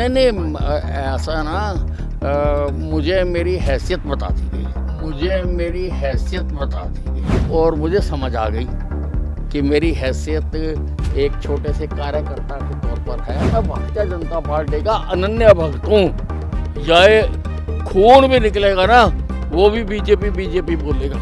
ऐसा ना मुझे मेरी हैसियत बता दी गई और मुझे समझ आ गई कि मेरी हैसियत एक छोटे से कार्यकर्ता के तौर पर है। मैं भारतीय जनता पार्टी का अनन्य भक्त हूँ। ये खून भी निकलेगा ना, वो भी बीजेपी बोलेगा।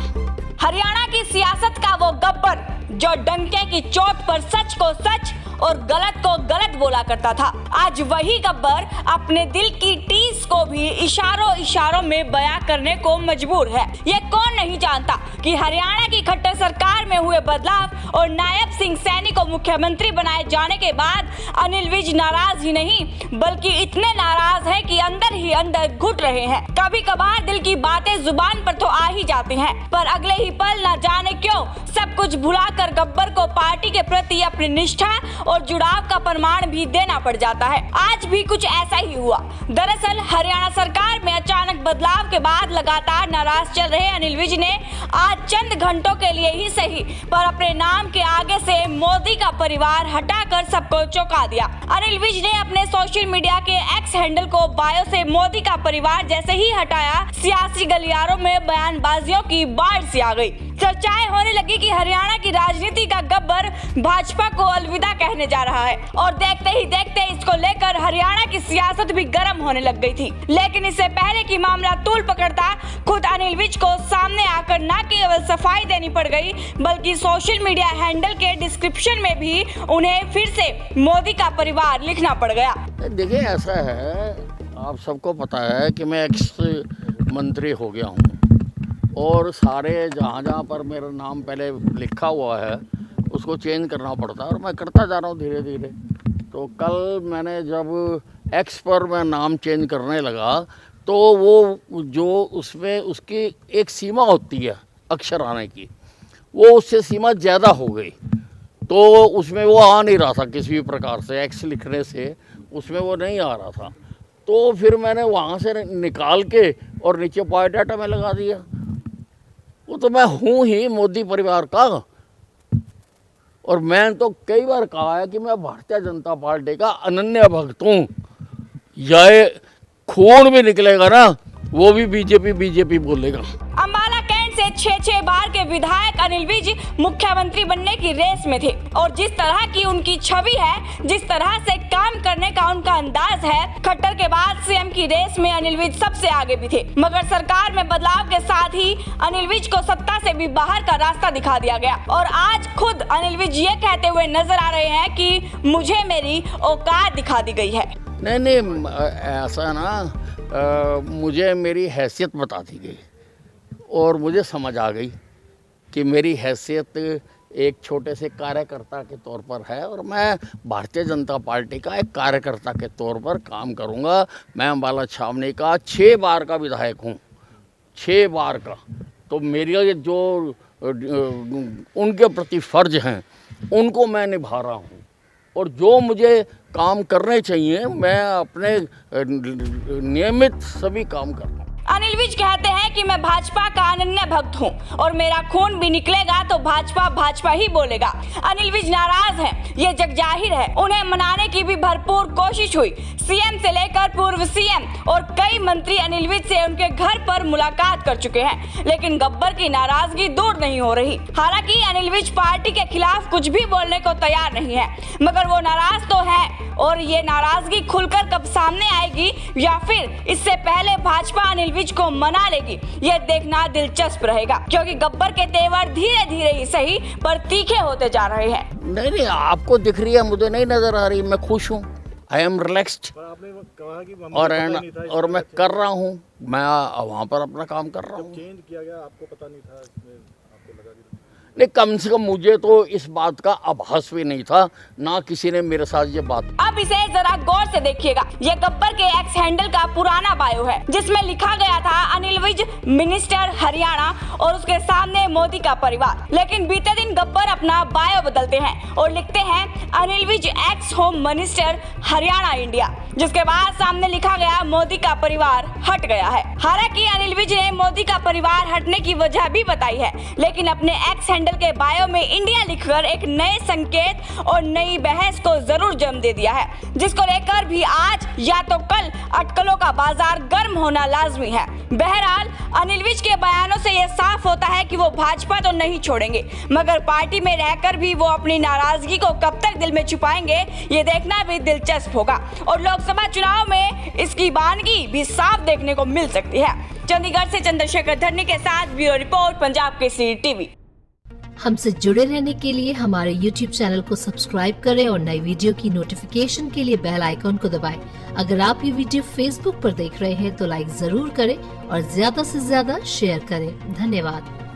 हरियाणा की सियासत का वो गब्बर जो डंके की चोट पर सच को सच और गलत को गलत बोला करता था, आज वही गब्बर अपने दिल की टीस को भी इशारों में बयां करने को मजबूर है। ये कौन नहीं जानता कि हरियाणा की खट्टर सरकार में हुए बदलाव और नायब सिंह सैनी को मुख्यमंत्री बनाए जाने के बाद अनिल विज नाराज ही नहीं बल्कि इतने नाराज हैं कि अंदर ही अंदर घुट रहे हैं। कभी कभार दिल की बातें जुबान पर तो आ ही जाती हैं, पर अगले ही पल न जाने क्यों सब कुछ भुलाकर गब्बर को पार्टी के प्रति अपनी निष्ठा और जुड़ाव का प्रमाण भी देना पड़ जाता है। आज भी कुछ ऐसा ही हुआ। दरअसल हरियाणा सरकार में अचानक बदलाव के बाद लगातार नाराज चल रहे अनिल विज ने आज चंद घंटों के लिए ही सही पर अपने नाम के आगे से मोदी का परिवार हटाकर सबको चौंका दिया। अनिल विज ने अपने सोशल मीडिया के एक्स हैंडल को बायो से मोदी का परिवार जैसे ही हटाया, सियासी गलियारों में बयानबाजियों की बाढ़ सी आ गई। चर्चाएं होने लगी कि हरियाणा की राजनीति का गब्बर भाजपा को अलविदा कहने जा रहा है और देखते ही देखते इसको लेकर हरियाणा की सियासत भी गर्म होने लग गई थी। लेकिन इससे पहले कि मामला तूल पकड़ता, खुद अनिल विज को सामने आकर न केवल सफाई देनी पड़ गई बल्कि सोशल मीडिया हैंडल के डिस्क्रिप्शन में भी उन्हें फिर से मोदी का परिवार लिखना पड़ गया। देखिए, ऐसा है, आप सबको पता है कि मैं एक्स मंत्री हो गया हूँ और सारे जहाँ पर मेरा नाम पहले लिखा हुआ है उसको चेंज करना पड़ता है और मैं करता जा रहा हूँ धीरे धीरे। तो कल मैंने जब एक्स पर मैं नाम चेंज करने लगा तो वो जो उसमें उसकी एक सीमा होती है अक्षर आने की, वो उससे सीमा ज़्यादा हो गई तो उसमें वो आ नहीं रहा था किसी भी प्रकार से। एक्स लिखने से उसमें वो नहीं आ रहा था, तो फिर मैंने वहाँ से निकाल के और नीचे बायोडाटा में लगा दिया। वो तो मैं हूँ ही मोदी परिवार का, और मैंने तो कई बार कहा है कि मैं भारतीय जनता पार्टी का अनन्य भक्त हूँ। ये खून भी निकलेगा ना, वो भी बीजेपी बोलेगा। अंबाला कैंट से 6 बार के विधायक अनिल विज मुख्यमंत्री बनने की रेस में थे और जिस तरह की उनकी छवि है, जिस तरह से काम करने का उनका अंदाज है, खट्टर के बाद सीएम की रेस में अनिल विज सबसे आगे भी थे। मगर सरकार में बदलाव के साथ ही अनिल विज को सत्ता से भी बाहर का रास्ता दिखा दिया गया और आज खुद अनिल विज ये कहते हुए नजर आ रहे हैं कि मुझे मेरी औकात दिखा दी गई है। नहीं, ऐसा ना मुझे मेरी हैसियत बता दी गई और मुझे समझ आ गई कि मेरी हैसियत एक छोटे से कार्यकर्ता के तौर पर है और मैं भारतीय जनता पार्टी का एक कार्यकर्ता के तौर पर काम करूंगा। मैं अंबाला छावनी का 6 बार का विधायक हूं, 6 बार का। तो मेरे जो उनके प्रति फर्ज हैं उनको मैं निभा रहा हूं और जो मुझे काम करने चाहिए मैं अपने नियमित सभी काम कर रहा हूँ। अनिल विज कहते हैं कि मैं भाजपा का अनन्य भक्त हूं और मेरा खून भी निकलेगा तो भाजपा ही बोलेगा। अनिल विज नाराज हैं, ये जग जाहिर है। उन्हें मनाने की भी भरपूर कोशिश हुई। सीएम से लेकर पूर्व सीएम और कई मंत्री अनिल विज से उनके घर पर मुलाकात कर चुके हैं, लेकिन गब्बर की नाराजगी दूर नहीं हो रही। हालांकि अनिल विज पार्टी के खिलाफ कुछ भी बोलने को तैयार नहीं है, मगर वो नाराज तो है और ये नाराजगी खुलकर कब सामने आएगी या फिर इससे पहले भाजपा अनिल विज को मना लेगी, ये देखना दिलचस्प रहेगा, क्योंकि गब्बर के तेवर धीरे धीरे ही सही पर तीखे होते जा रहे हैं। नहीं, आपको दिख रही है, मुझे नहीं नजर आ रही। मैं खुश हूँ, आई एम रिलैक्स्ड और मैं कर रहा हूँ, मैं वहाँ पर अपना काम कर रहा हूँ। चेंज किया गया, आपको पता नहीं था, इसमें आपको लगा कि नहीं, कम से कम मुझे तो इस बात का आभास भी नहीं था, ना किसी ने मेरे साथ ये बात। अब इसे जरा गौर से देखिएगा। ये गब्बर के एक्स हैंडल का पुराना बायो है जिसमें लिखा गया था अनिल विज मिनिस्टर हरियाणा और उसके सामने मोदी का परिवार। लेकिन बीते दिन गब्बर अपना बायो बदलते हैं और लिखते हैं Anil Vij ex home minister Haryana India, जिसके बाद सामने लिखा गया मोदी का परिवार हट गया है। हालांकि अनिल विज ने मोदी का परिवार हटने की वजह भी बताई है, लेकिन अपने एक्स हैंडल के बायो में इंडिया लिखकर एक नए संकेत और नई बहस को जरूर जन्म दे दिया है, जिसको लेकर भी आज या तो कल अटकलों का बाजार गर्म होना लाजमी है। बहरहाल अनिल विज के बयानों से यह साफ होता है कि वो भाजपा तो नहीं छोड़ेंगे, मगर पार्टी में रहकर भी वो अपनी नाराजगी को कब तक दिल में छुपाएंगे, ये देखना भी दिलचस्प होगा और लोकसभा चुनाव में इसकी बानगी भी साफ देखने को मिल सकती है। चंडीगढ़ से चंद्रशेखर धरनी के साथ bureau report, Punjab Kesari TV. हमसे जुड़े रहने के लिए हमारे YouTube चैनल को सब्सक्राइब करें और नई वीडियो की नोटिफिकेशन के लिए बेल आइकॉन को दबाएं। अगर आप ये वीडियो Facebook पर देख रहे हैं तो लाइक जरूर करें और ज्यादा से ज्यादा शेयर करें। धन्यवाद।